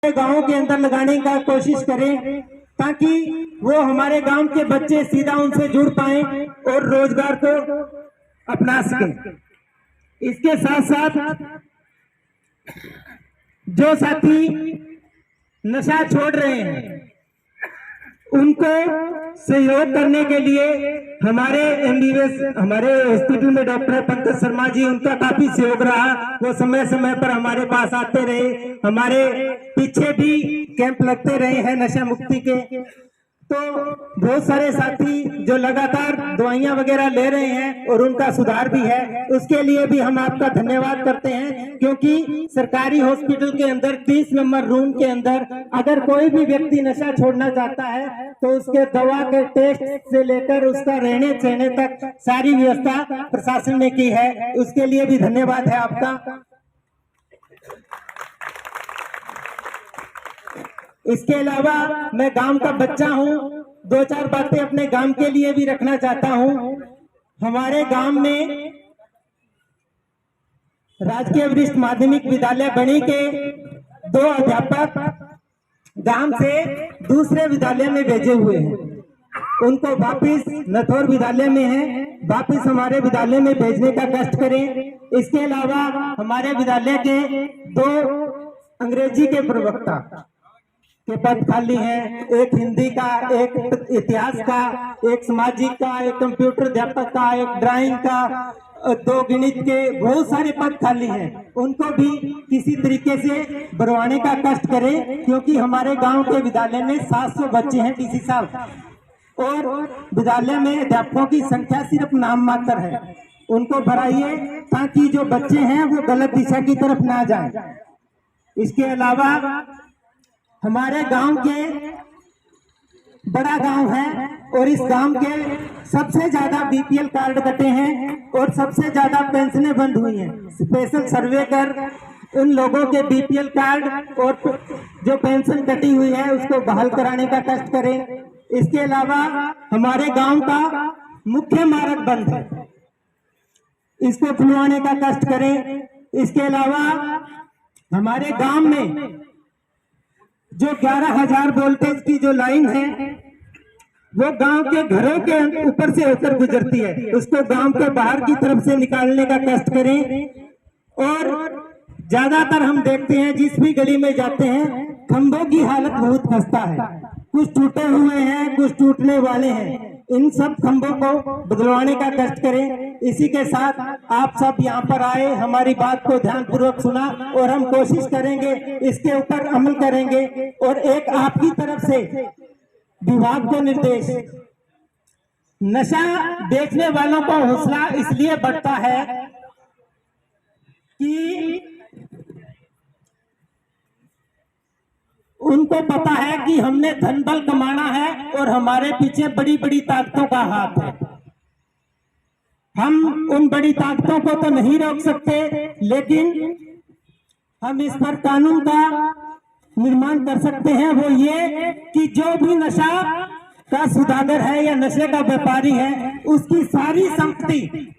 गांव के अंदर लगाने का कोशिश करें ताकि वो हमारे गांव के बच्चे सीधा उनसे जुड़ पाएं और रोजगार को अपना सकें। इसके साथ साथ जो साथी नशा छोड़ रहे हैं उनको सहयोग करने के लिए हमारे एमबीबीएस हमारे हॉस्पिटल में डॉक्टर पंकज शर्मा जी, उनका काफी सहयोग रहा। वो समय समय पर हमारे पास आते रहे, हमारे पीछे भी कैंप लगते रहे हैं नशा मुक्ति के। तो बहुत सारे साथी जो लगातार दवाइयां वगैरह ले रहे हैं और उनका सुधार भी है, उसके लिए भी हम आपका धन्यवाद करते हैं। क्योंकि सरकारी हॉस्पिटल के अंदर 30 नंबर रूम के अंदर अगर कोई भी व्यक्ति नशा छोड़ना चाहता है तो उसके दवा के टेस्ट से लेकर उसका रहने सहने तक सारी व्यवस्था प्रशासन ने की है। उसके लिए भी धन्यवाद है आपका। इसके अलावा मैं गांव का बच्चा हूं, 2-4 बातें अपने गांव के लिए भी रखना चाहता हूं। हमारे गांव में राजकीय वरिष्ठ माध्यमिक विद्यालय बणी के 2 अध्यापक गांव से दूसरे विद्यालय में भेजे हुए हैं। उनको वापिस नथौर विद्यालय में है, वापिस हमारे विद्यालय में भेजने का कष्ट करें। इसके अलावा हमारे विद्यालय के 2 अंग्रेजी के प्रवक्ता के पद खाली हैं, एक हिंदी का, एक इतिहास का, एक सामाजिक का, एक कंप्यूटर अध्यापक का, एक ड्राइंग का, 2 गणित के, बहुत सारे पद खाली हैं। उनको भी किसी तरीके से भरवाने का कष्ट करें, क्योंकि हमारे गांव के विद्यालय में 700 बच्चे हैं डीसी साहब, और विद्यालय में अध्यापकों की संख्या सिर्फ नाम मात्र है। उनको भराइए ताकि जो बच्चे हैं वो गलत दिशा की तरफ ना जाएं। इसके अलावा हमारे गांव के बड़ा गांव है और इस गांव के सबसे ज्यादा बीपीएल कार्ड कटे हैं और सबसे ज्यादा पेंशनें बंद हुई हैं। स्पेशल सर्वे कर उन लोगों के बीपीएल कार्ड और जो पेंशन कटी हुई है उसको बहाल कराने का कष्ट करें। इसके अलावा हमारे गांव का मुख्य मार्ग बंद है, इसको खुलवाने का कष्ट करें। इसके अलावा हमारे गांव में जो 11,000 वोल्टेज की जो लाइन है वो गांव के घरों के ऊपर से होकर गुजरती है, उसको गांव के बाहर की तरफ से निकालने का कष्ट करें। और ज्यादातर हम देखते हैं जिस भी गली में जाते हैं खंभों की हालत बहुत खस्ता है, कुछ टूटे हुए हैं, कुछ टूटने वाले हैं। इन सब खंभों को बदलवाने का कष्ट करें। इसी के साथ आप सब यहाँ पर आए, हमारी बात को ध्यानपूर्वक सुना और हम कोशिश करेंगे इसके ऊपर अमल करेंगे। और एक आपकी तरफ से विभाग को निर्देश, नशा बेचने वालों को हौसला इसलिए बढ़ता है कि उनको पता है कि हमने धन बल कमाना है और हमारे पीछे बड़ी बड़ी ताकतों का हाथ है। हम उन बड़ी ताकतों को तो नहीं रोक सकते, लेकिन हम इस पर कानून का निर्माण कर सकते हैं। वो ये कि जो भी नशा का सौदागर है या नशे का व्यापारी है उसकी सारी संपत्ति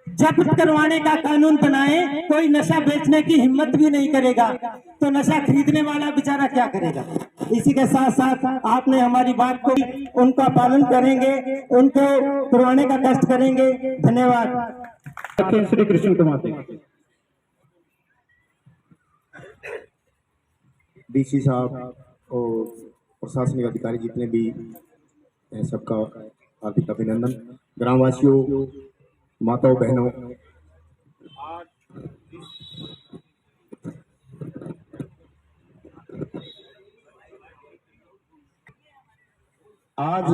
जब्त करवाने का कानून बनाए। कोई नशा बेचने की हिम्मत भी नहीं करेगा तो नशा खरीदने वाला बेचारा क्या करेगा। इसी के साथ साथ आपने हमारी बात को उनका पालन करेंगे, उनको करवाने का कष्ट करेंगे। धन्यवाद। श्री कृष्ण कुमार डीसी साहब और प्रशासनिक अधिकारी जितने भी हैं सबका हार्दिक अभिनंदन। ग्रामवासियों, माताओं, बहनों, आज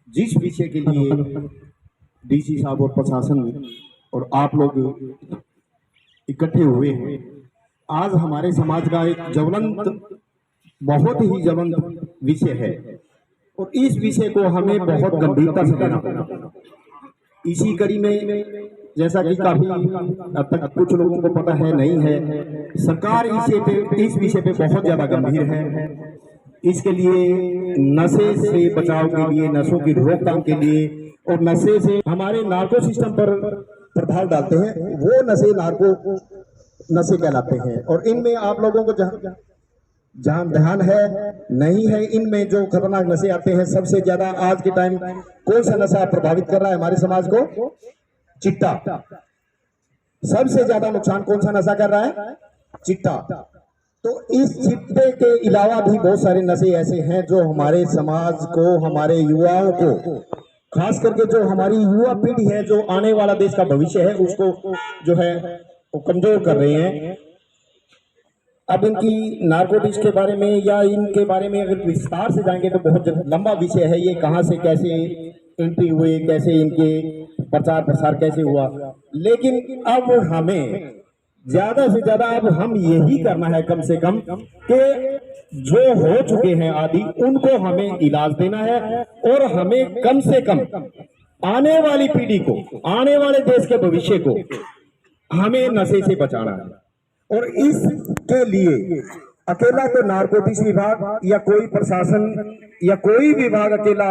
जिस विषय के लिए डीसी साहब और प्रशासन और आप लोग इकट्ठे हुए हैं, आज हमारे समाज का एक ज्वलंत, बहुत ही ज्वलंत विषय है और इस विषय को हमें बहुत गंभीरता से लेना होगा। इसी कड़ी में जैसा कि काफी अब तक कुछ लोगों को पता है नहीं है, सरकार इस विषय पे बहुत ज्यादा गंभीर है। इसके लिए नशे से बचाव के लिए, नशों की रोकथाम के लिए और नशे से हमारे नार्को सिस्टम पर प्रभाव डालते हैं, वो नशे नार्को नशे कहलाते हैं। और इनमें आप लोगों को जहाँ ध्यान है नहीं है इनमें जो खतरनाक नशे आते हैं। सबसे ज्यादा आज के टाइम कौन सा नशा प्रभावित कर रहा है हमारे समाज को? चिट्टा। सबसे ज्यादा नुकसान कौन सा नशा कर रहा है? चिट्टा। तो इस चिट्टे के अलावा भी बहुत सारे नशे ऐसे हैं जो हमारे समाज को, हमारे युवाओं को, खास करके जो हमारी युवा पीढ़ी है, जो आने वाला देश का भविष्य है, उसको जो है वो कमजोर कर रहे हैं। अब इनकी नारकोटिक्स के बारे में या इनके बारे में अगर विस्तार से जाएंगे तो बहुत लंबा विषय है। ये कहाँ से कैसे एंट्री हुए, कैसे इनके प्रचार प्रसार कैसे हुआ, लेकिन अब हमें ज्यादा से ज्यादा अब हम यही करना है कम से कम कि जो हो चुके हैं आदि उनको हमें इलाज देना है, और हमें कम से कम आने वाली पीढ़ी को, आने वाले देश के भविष्य को हमें नशे से बचाना है। और इसके लिए अकेला तो नारकोटिक्स विभाग या कोई प्रशासन या कोई विभाग अकेला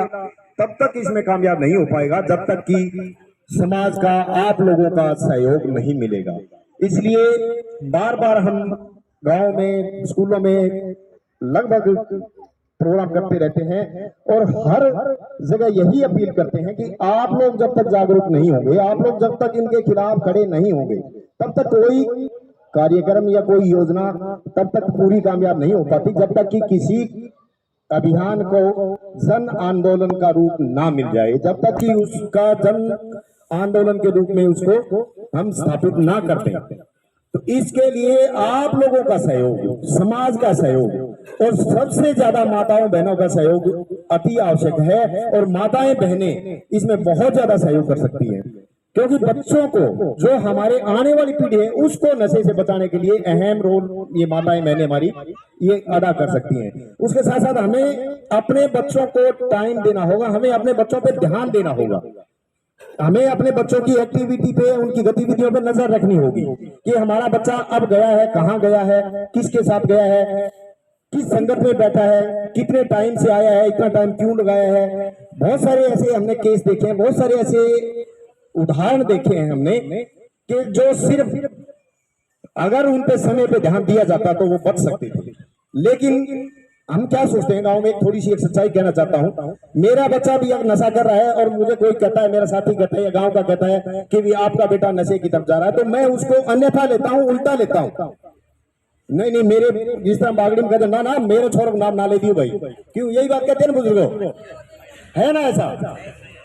तब तक इसमें कामयाब नहीं हो पाएगा जब तक कि समाज का, आप लोगों का सहयोग नहीं मिलेगा। इसलिए बार बार हम गांव में, स्कूलों में लगभग प्रोग्राम करते रहते हैं और हर जगह यही अपील करते हैं कि आप लोग जब तक जागरूक नहीं होंगे, आप लोग जब तक इनके खिलाफ खड़े नहीं होंगे, तब तक कोई कार्यक्रम या कोई योजना तब तक पूरी कामयाब नहीं हो पाती, जब तक कि किसी अभियान को जन आंदोलन का रूप ना मिल जाए, जब तक कि उसका जन आंदोलन के रूप में उसको हम स्थापित ना करते। तो इसके लिए आप लोगों का सहयोग, समाज का सहयोग और सबसे ज्यादा माताओं बहनों का सहयोग अति आवश्यक है। और माताएं बहनें इसमें बहुत ज्यादा सहयोग कर सकती हैं, क्योंकि बच्चों को, जो हमारे आने वाली पीढ़ी है, उसको नशे से बचाने के लिए अहम रोल ये माताएं बहनें हमारी ये अदा कर सकती हैं। उसके साथ साथ हमें अपने बच्चों को टाइम देना होगा, हमें अपने बच्चों पे ध्यान देना होगा, हमें अपने बच्चों की एक्टिविटी पे, उनकी गतिविधियों पे नजर रखनी होगी कि हमारा बच्चा अब गया है, कहाँ गया है, किसके साथ गया है, किस संगत में बैठा है, कितने टाइम से आया है, इतना टाइम क्यों लगाया है। बहुत सारे ऐसे हमने केस देखे हैं, बहुत सारे ऐसे उदाहरण देखे हैं हमने कि जो सिर्फ अगर उन पे समय पे ध्यान दिया जाता तो वो बच सकते थे। लेकिन हम क्या सोचते हैं, गांव में थोड़ी सी एक सच्चाई कहना चाहता हूं, मेरा बच्चा भी अब नशा कर रहा है और मुझे कोई कहता है, मेरा साथी कहता है या गांव का कहता है कि भी आपका बेटा नशे की तरफ जा रहा है, तो मैं उसको अन्यथा लेता हूं, उल्टा लेता हूं। नहीं नहीं, मेरे जिस तरह बागड़ी में कहते ना ना मेरे छोर नाम ना ले दियो भाई, क्यों यही बात कहते हैं ना बुजुर्गों, है ना ऐसा?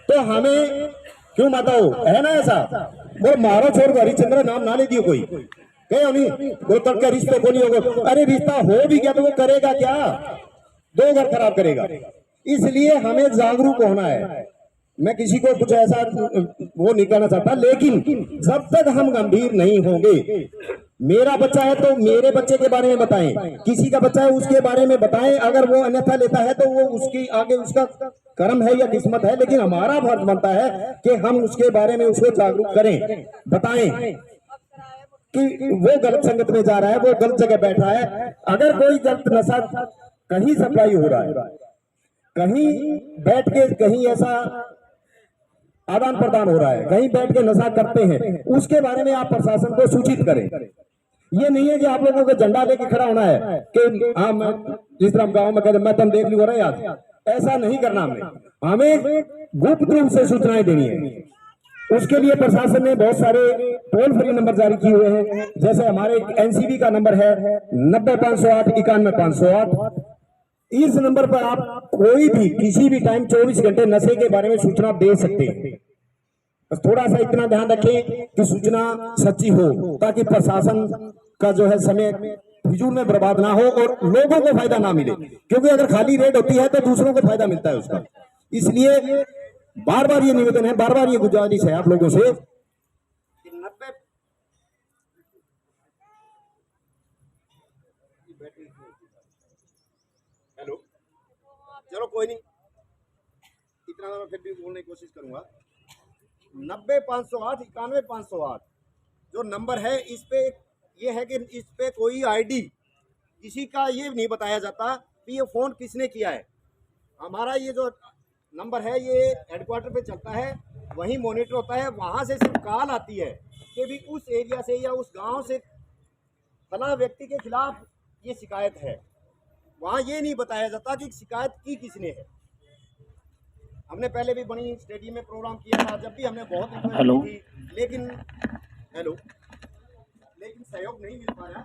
तो हमें क्यों माताओ, है ना ऐसा? वो मारो छोड़ को हरिश्चंद्र नाम ना ले दियो कोई, कहे नहीं वो तक का रिश्ते को नहीं होगा। अरे रिश्ता हो भी गया तो वो करेगा क्या? दो घर खराब करेगा। इसलिए हमें जागरूक होना है। मैं किसी को कुछ ऐसा वो नहीं कहना चाहता, लेकिन जब तक हम गंभीर नहीं होंगे, मेरा बच्चा है तो मेरे बच्चे के बारे में बताएं, किसी का बच्चा है उसके बारे में बताएं। अगर वो अन्यथा लेता है तो वो उसकी आगे उसका कर्म है या किस्मत है, लेकिन हमारा फर्ज बनता है कि हम उसके बारे में उसको जागरूक करें, बताएं कि वो गलत संगत में जा रहा है, वो गलत जगह बैठा है। अगर कोई गलत नशा कहीं सप्लाई हो रहा है, कहीं बैठ के कहीं ऐसा आदान प्रदान हो रहा है, कहीं बैठ के नशा करते हैं, उसके बारे में आप प्रशासन को सूचित करें। ये नहीं है कि आप लोगों को झंडा लेके खड़ा होना है कि हाँ मैं, जिस तरह गांव में कहते मैं तुम देख लूंगा आज, ऐसा नहीं करना। हमें गुप्त रूप से सूचनाएं देनी है। उसके लिए प्रशासन ने बहुत सारे टोल फ्री नंबर जारी किए हुए हैं, जैसे हमारे एनसीबी का नंबर है 90-508 91-508। इस नंबर पर आप कोई भी किसी भी टाइम 24 घंटे नशे के बारे में सूचना दे सकते हैं। बस थोड़ा सा इतना ध्यान रखें कि सूचना सच्ची हो, ताकि प्रशासन का जो है समय फिजूल में बर्बाद ना हो और लोगों को फायदा ना मिले, क्योंकि अगर खाली रेड होती है तो दूसरों को फायदा मिलता है उसका। इसलिए बार बार ये निवेदन है, बार बार ये गुजारिश है आप लोगों से। हेलो, चलो कोई नहीं, इतना मैं फिर भी बोलने की कोशिश करूंगा। 90-508 91-508 जो नंबर है, इस पे ये है कि इस पे कोई आईडी किसी का ये नहीं बताया जाता कि ये फोन किसने किया है। हमारा ये जो नंबर है ये हेडक्वार्टर पे चलता है, वहीं मॉनिटर होता है, वहां से सिर्फ कॉल आती है कि भी उस एरिया से या उस गांव से फला व्यक्ति के खिलाफ ये शिकायत है। वहाँ ये नहीं बताया जाता कि शिकायत की किसने है। हमने पहले भी बड़ी स्टेडियम में प्रोग्राम किया था, जब भी हमने बहुत रिक्वेस्ट की थी, लेकिन लेकिन सहयोग नहीं मिल पाया।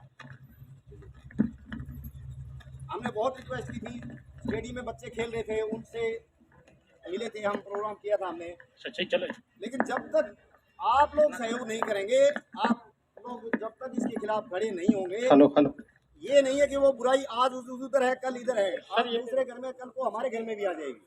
हमने बहुत रिक्वेस्ट की थी, स्टेडियम में बच्चे खेल रहे थे, उनसे मिले थे, हम प्रोग्राम किया था हमने, लेकिन जब तक आप लोग सहयोग नहीं करेंगे, आप लोग जब तक इसके खिलाफ खड़े नहीं होंगे, ये नहीं है कि वो बुराई आज उधर है, कल इधर है, आज दूसरे घर में, कल को हमारे घर में भी आ जाएगी।